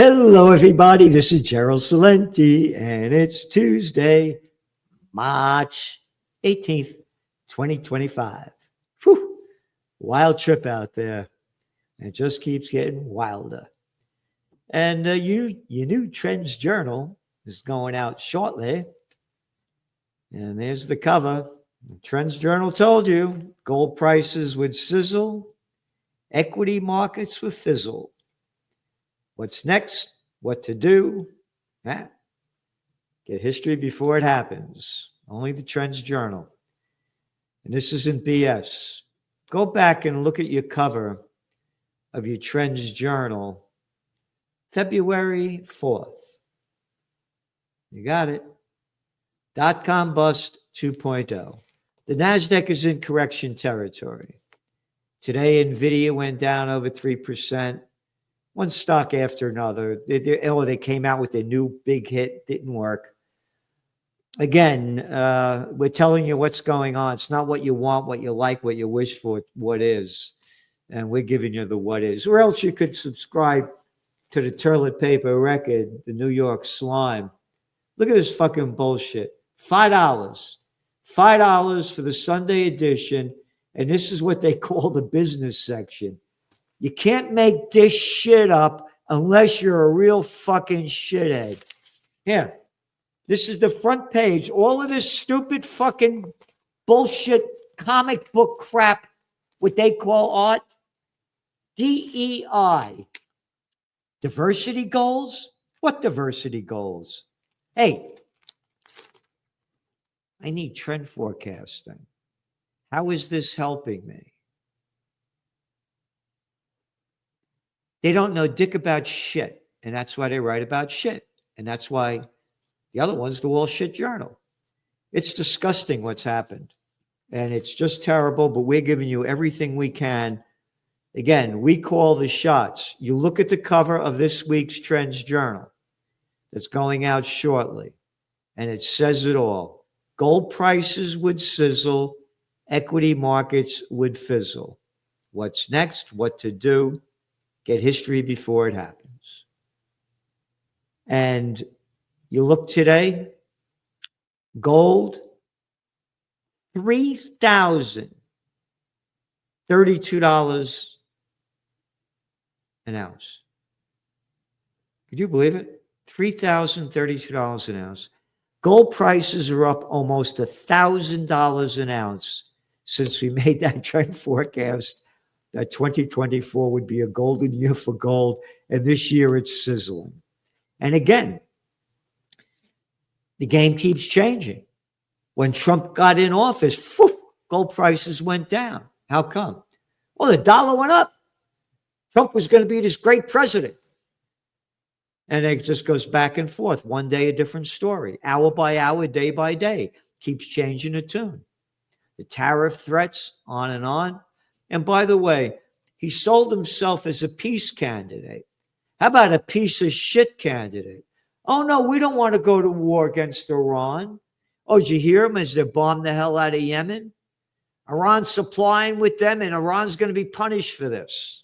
Hello, everybody. This is Gerald Salenti, and it's Tuesday, March 18th, 2025. Whew, wild trip out there. It just keeps getting wilder. And your new Trends Journal is going out shortly. And there's the cover. The Trends Journal told you gold prices would sizzle, equity markets would fizzle. What's next? What to do? Get history before it happens. Only the Trends Journal. And this isn't BS. Go back and look at your cover of your Trends Journal, February 4th. You got it. .com bust 2.0. The NASDAQ is in correction territory. Today, NVIDIA went down over 3%. One stock after another. They came out with a new big hit. Didn't work. Again, we're telling you what's going on. It's not what you want, what you like, what you wish for, what is. And we're giving you the what is. Or else you could subscribe to the Toilet Paper Record, the New York Slime. Look at this fucking bullshit. $5. $5 for the Sunday edition. And this is what they call the business section. You can't make this shit up unless you're a real fucking shithead. Here, this is the front page. All of this stupid fucking bullshit comic book crap, what they call art, DEI. Diversity goals? What diversity goals? Hey, I need trend forecasting. How is this helping me? They don't know dick about shit, and that's why they write about shit. And that's why the other one's the Wall Shit Journal. It's disgusting what's happened, and it's just terrible, but we're giving you everything we can. Again, we call the shots. You look at the cover of this week's Trends Journal that's going out shortly, and it says it all. Gold prices would sizzle, equity markets would fizzle. What's next? What to do? Get history before it happens. And you look today, gold, $3,032 an ounce. Could you believe it? $3,032 an ounce. Gold prices are up almost $1,000 an ounce since we made that trend forecast that 2024 would be a golden year for gold, and this year it's sizzling. And again, the game keeps changing. When Trump got in office, gold prices went down. How come? Well, the dollar went up. Trump was going to be this great president. And it just goes back and forth. One day, a different story. Hour by hour, day by day. Keeps changing the tune. The tariff threats, on and on. And by the way, he sold himself as a peace candidate. How about a piece of shit candidate? Oh, no, we don't want to go to war against Iran. Oh, did you hear him as they bombed the hell out of Yemen? Iran's supplying with them, and Iran's going to be punished for this.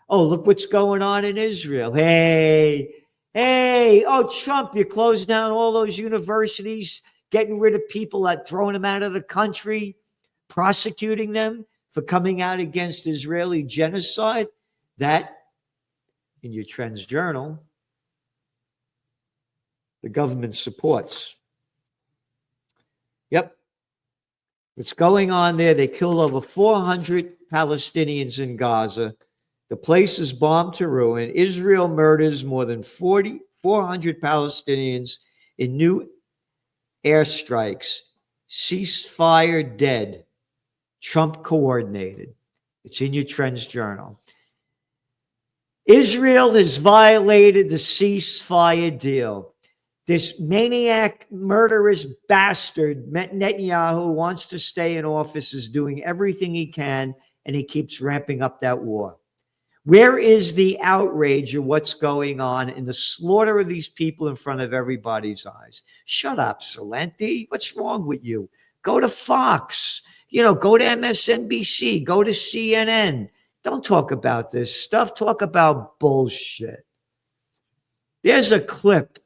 Oh, look what's going on in Israel. Hey, oh, Trump, you closed down all those universities, getting rid of people, throwing them out of the country, prosecuting them for coming out against Israeli genocide. That, in your Trends Journal, the government supports. Yep. What's going on there? They killed over 400 Palestinians in Gaza. The place is bombed to ruin. Israel murders more than 400 Palestinians in new airstrikes. Ceasefire dead. Trump coordinated. It's in your Trends Journal. Israel has violated the ceasefire deal. This maniac, murderous bastard, Netanyahu, wants to stay in office, is doing everything he can, and he keeps ramping up that war. Where is the outrage of what's going on in the slaughter of these people in front of everybody's eyes? Shut up, Salenti. What's wrong with you? Go to Fox. Go to MSNBC. Go to CNN. Don't talk about this stuff. Talk about bullshit. There's a clip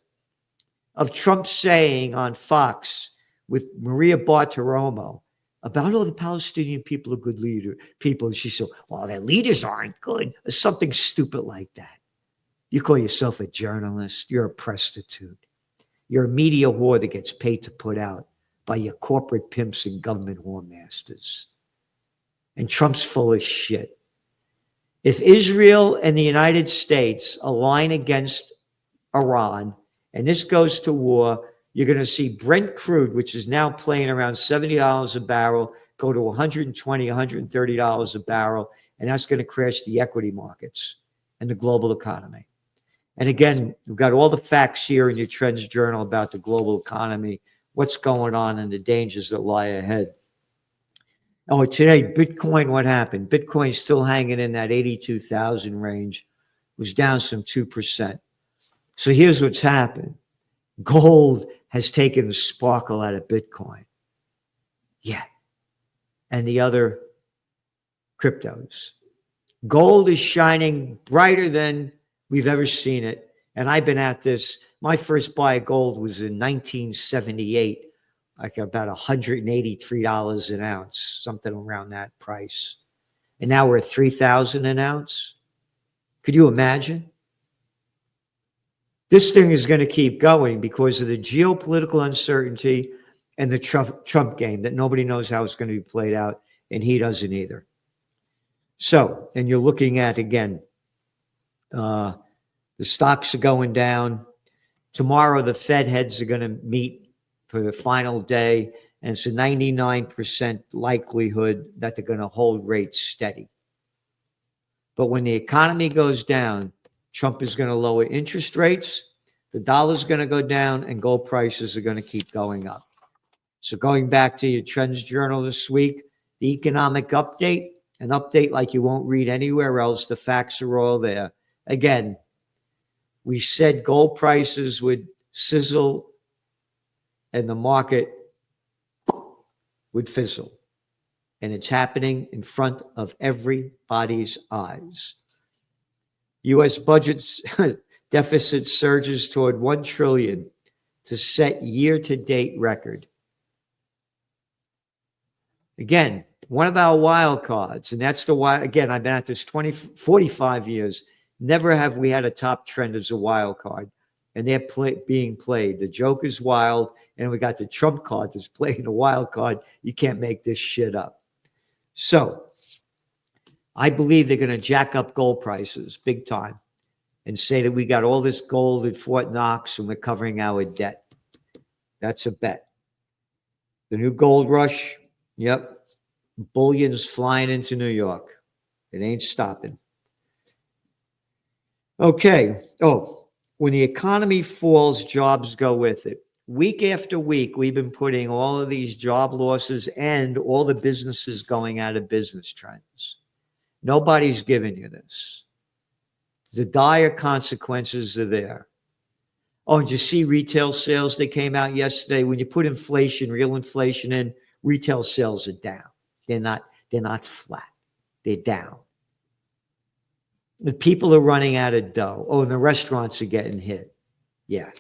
of Trump saying on Fox with Maria Bartiromo about all the Palestinian people are good people. And she said, well, their leaders aren't good, or something stupid like that. You call yourself a journalist. You're a prostitute. You're a media whore that gets paid to put out by your corporate pimps and government whore masters. And Trump's full of shit. If Israel and the United States align against Iran, and this goes to war, you're going to see Brent crude, which is now playing around $70 a barrel, go to $120, $130 a barrel, and that's going to crash the equity markets and the global economy. And again, we've got all the facts here in your Trends Journal about the global economy, what's going on, and the dangers that lie ahead. Oh, today, Bitcoin, what happened? Bitcoin's still hanging in that 82,000 range. It was down some 2%. So here's what's happened. Gold has taken the sparkle out of Bitcoin. Yeah. And the other cryptos. Gold is shining brighter than we've ever seen it. And I've been at this. My first buy of gold was in 1978, like about $183 an ounce, something around that price. And now we're at $3,000 an ounce. Could you imagine? This thing is going to keep going because of the geopolitical uncertainty and the Trump game that nobody knows how it's going to be played out, and he doesn't either. So, and you're looking at, again, the stocks are going down. Tomorrow, the Fed heads are going to meet for the final day, and it's a 99% likelihood that they're going to hold rates steady. But when the economy goes down, Trump is going to lower interest rates, the dollar's going to go down, and gold prices are going to keep going up. So going back to your Trends Journal this week, the economic update, an update like you won't read anywhere else. The facts are all there. Again, we said gold prices would sizzle and the market would fizzle. And it's happening in front of everybody's eyes. U.S. budget's deficit surges toward $1 trillion to set year-to-date record. Again, one of our wild cards, and that's the why. Again, I've been at this 45 years. Never have we had a top trend as a wild card, and they're being played. The joke is wild, and we got the Trump card that's playing the wild card. You can't make this shit up. So I believe they're going to jack up gold prices big time and say that we got all this gold at Fort Knox and we're covering our debt. That's a bet. The new gold rush, yep. Bullion's flying into New York. It ain't stopping. Okay. Oh, when the economy falls, jobs go with it. Week after week, we've been putting all of these job losses and all the businesses going out of business trends. Nobody's giving you this. The dire consequences are there. Oh, did you see retail sales that came out yesterday? When you put inflation, real inflation in, retail sales are down. They're not flat. They're down. The people are running out of dough. Oh, and the restaurants are getting hit. Yeah.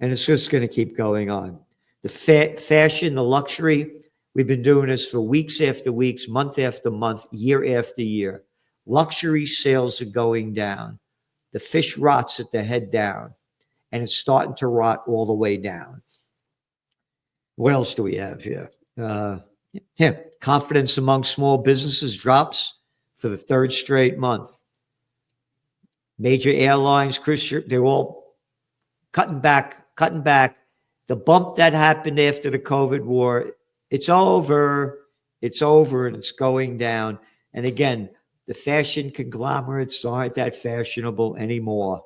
And it's just going to keep going on. The fashion, the luxury, we've been doing this for weeks after weeks, month after month, year after year. Luxury sales are going down. The fish rots at the head down, and it's starting to rot all the way down. What else do we have here? Confidence among small businesses drops for the third straight month. Major airlines, they're all cutting back. The bump that happened after the COVID war, it's over, and it's going down. And again, the fashion conglomerates aren't that fashionable anymore.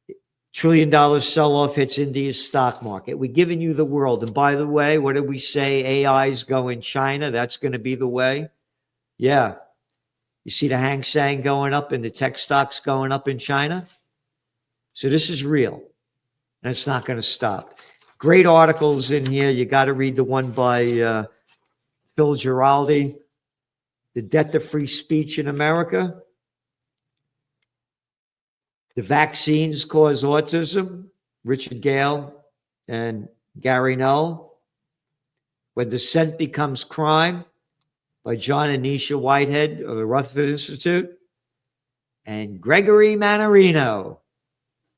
$1 trillion sell-off hits India's stock market. We're giving you the world. And by the way, what did we say? AI's go in China. That's going to be the way. Yeah. You see the Hang Seng going up and the tech stocks going up in China? So this is real. And it's not going to stop. Great articles in here. You got to read the one by Phil Giraldi, The Debt to Free Speech in America. The vaccines cause autism. Richard Gale and Gary Null. When Dissent Becomes Crime by John and Nisha Whitehead of the Rutherford Institute. And Gregory Mannarino,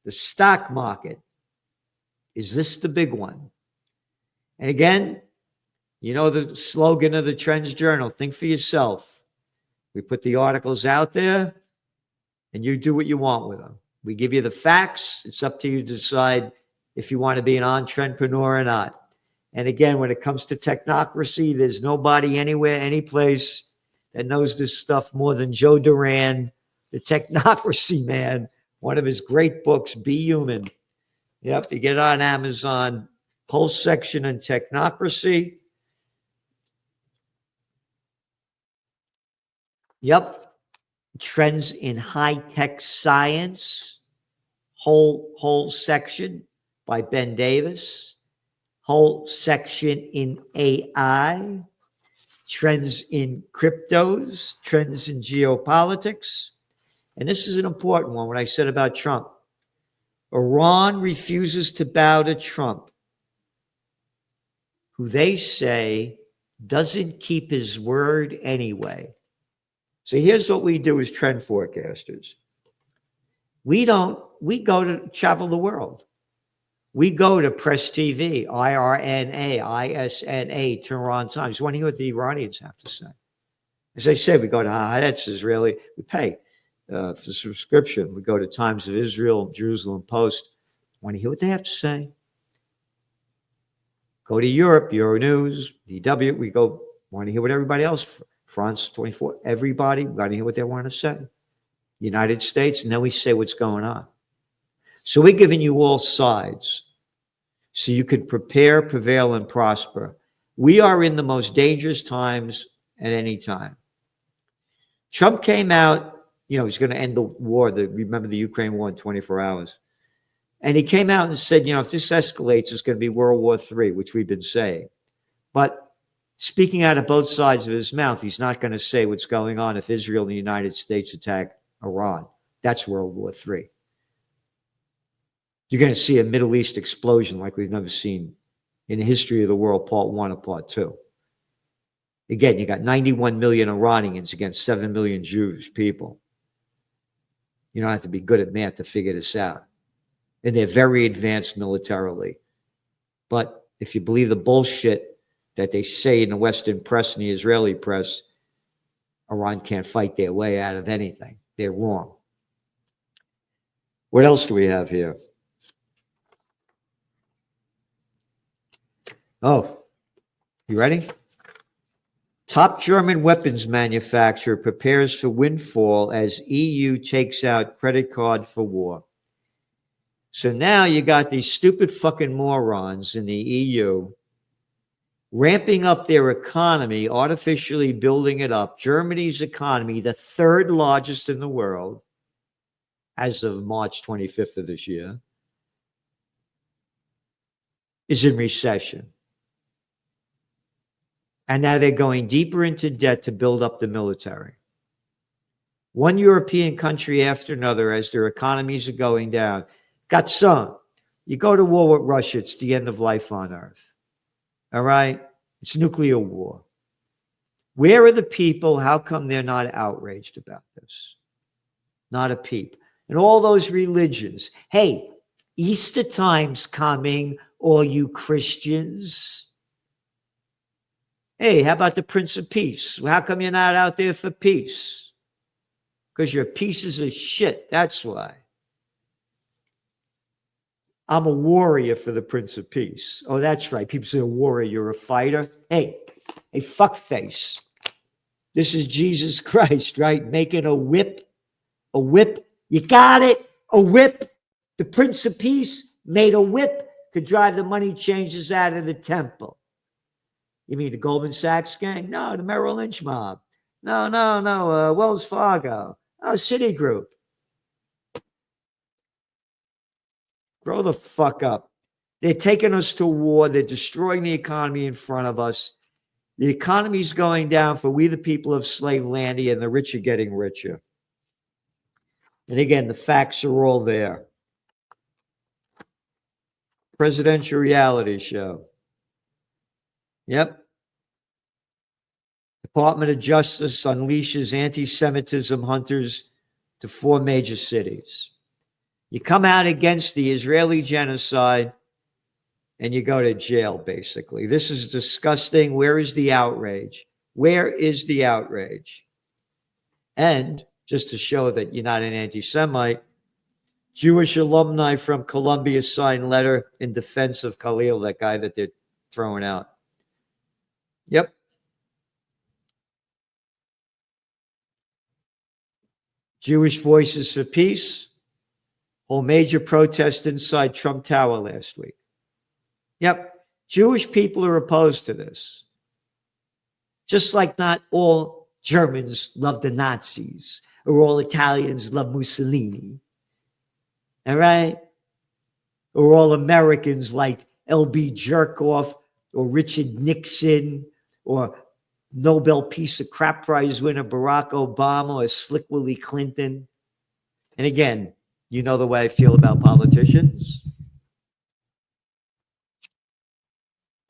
The Stock Market. Is this the big one? And again, you know the slogan of the Trends Journal, think for yourself. We put the articles out there and you do what you want with them. We give you the facts. It's up to you to decide if you want to be an entrepreneur or not. And again, when it comes to technocracy, there's nobody anywhere, any place that knows this stuff more than Joe Duran, the technocracy man. One of his great books, Be Human. Yep, you get it on Amazon. Whole section on technocracy. Yep. Trends in high-tech science. Whole section by Ben Davis. Whole section in AI. Trends in cryptos. Trends in geopolitics. And this is an important one, what I said about Trump. Iran refuses to bow to Trump, who they say doesn't keep his word anyway. So here's what we do as trend forecasters. We go to travel the world. We go to Press TV, IRNA, ISNA, Tehran Times. You want to hear what the Iranians have to say. As I said, we go to Haaretz Israeli. We pay for subscription. We go to Times of Israel, Jerusalem Post. Want to hear what they have to say? Go to Europe, Euronews, DW. We go, want to hear what everybody else, France 24, everybody, we got to hear what they want to say. United States, and then we say what's going on. So we're giving you all sides so you can prepare, prevail, and prosper. We are in the most dangerous times at any time. Trump came out, he's going to end the war. Remember the Ukraine war in 24 hours. And he came out and said, if this escalates, it's going to be World War III, which we've been saying. But speaking out of both sides of his mouth, he's not going to say what's going on if Israel and the United States attack Iran. That's World War III. You're going to see a Middle East explosion like we've never seen in the history of the world, part one or part two. Again, you got 91 million Iranians against 7 million Jewish people. You don't have to be good at math to figure this out. And they're very advanced militarily. But if you believe the bullshit that they say in the Western press and the Israeli press, Iran can't fight their way out of anything. They're wrong. What else do we have here? Oh, you ready? Top German weapons manufacturer prepares for windfall as EU takes out credit card for war. So now you got these stupid fucking morons in the EU ramping up their economy, artificially building it up. Germany's economy, the third largest in the world as of March 25th of this year, is in recession. And now they're going deeper into debt to build up the military. One European country after another, as their economies are going down, got some. You go to war with Russia, it's the end of life on Earth. All right? It's nuclear war. Where are the people? How come they're not outraged about this? Not a peep. And all those religions. Hey, Easter time's coming, all you Christians. Hey, how about the Prince of Peace? How come you're not out there for peace? Because you're pieces of shit. That's why. I'm a warrior for the Prince of Peace. Oh, that's right. People say, a warrior, you're a fighter. Hey, fuckface. This is Jesus Christ, right? Making a whip. A whip. You got it? A whip. The Prince of Peace made a whip to drive the money changers out of the temple. You mean the Goldman Sachs gang? No, the Merrill Lynch mob. No. Wells Fargo. Oh, Citigroup. Grow the fuck up. They're taking us to war. They're destroying the economy in front of us. The economy's going down for we the people of Slavelandia, and the rich are getting richer. And again, the facts are all there. Presidential reality show. Yep. Department of Justice unleashes anti-Semitism hunters to 4 major cities. You come out against the Israeli genocide and you go to jail, basically. This is disgusting. Where is the outrage? Where is the outrage? And just to show that you're not an anti-Semite, Jewish alumni from Columbia signed letter in defense of Khalil, that guy that they're throwing out. Yep. Jewish Voices for Peace hold major protest inside Trump Tower last week. Yep. Jewish people are opposed to this. Just like not all Germans love the Nazis or all Italians love Mussolini. All right? Or all Americans like L.B. Jerkoff or Richard Nixon or Nobel Peace of Crap Prize winner Barack Obama or Slick Willie Clinton. And again, you know the way I feel about politicians.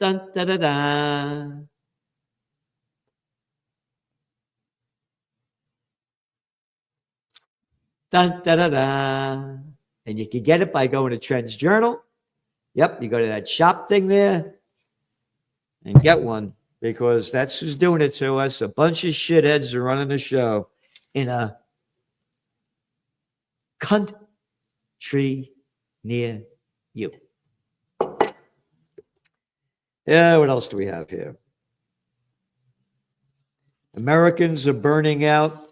Dun, da, da, da. Dun, da, da, da. And you can get it by going to Trends Journal. Yep, you go to that shop thing there and get one, because that's who's doing it to us. A bunch of shitheads are running the show in a country near you. Yeah, what else do we have here? Americans are burning out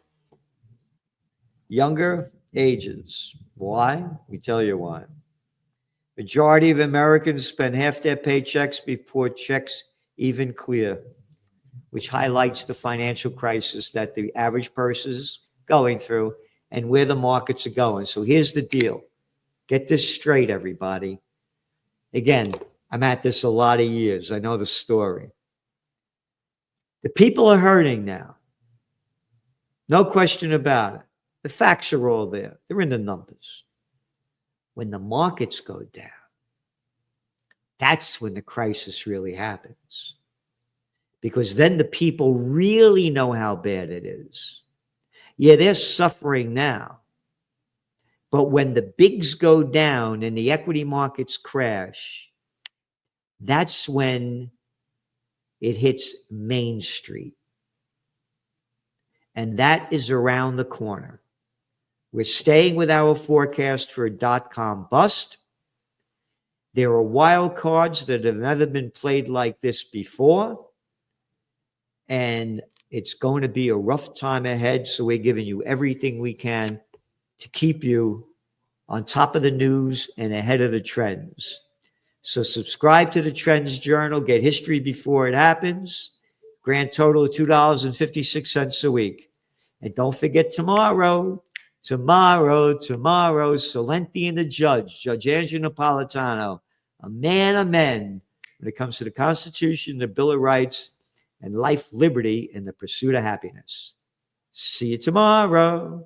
younger ages. Why? We tell you why. Majority of Americans spend half their paychecks before checks even clear, which highlights the financial crisis that the average person is going through and where the markets are going. So here's the deal. Get this straight, everybody. Again, I'm at this a lot of years. I know the story. The people are hurting now. No question about it. The facts are all there. They're in the numbers. When the markets go down, that's when the crisis really happens. Because then the people really know how bad it is. Yeah, they're suffering now. But when the bigs go down and the equity markets crash, that's when it hits Main Street. And that is around the corner. We're staying with our forecast for a dot-com bust. There are wild cards that have never been played like this before. And it's going to be a rough time ahead. So we're giving you everything we can to keep you on top of the news and ahead of the trends. So subscribe to the Trends Journal. Get history before it happens. Grand total of $2.56 a week. And don't forget tomorrow, Salenti and the Judge Andrew Napolitano, a man of men when it comes to the Constitution, the Bill of Rights, and life, liberty, and the pursuit of happiness. See you tomorrow.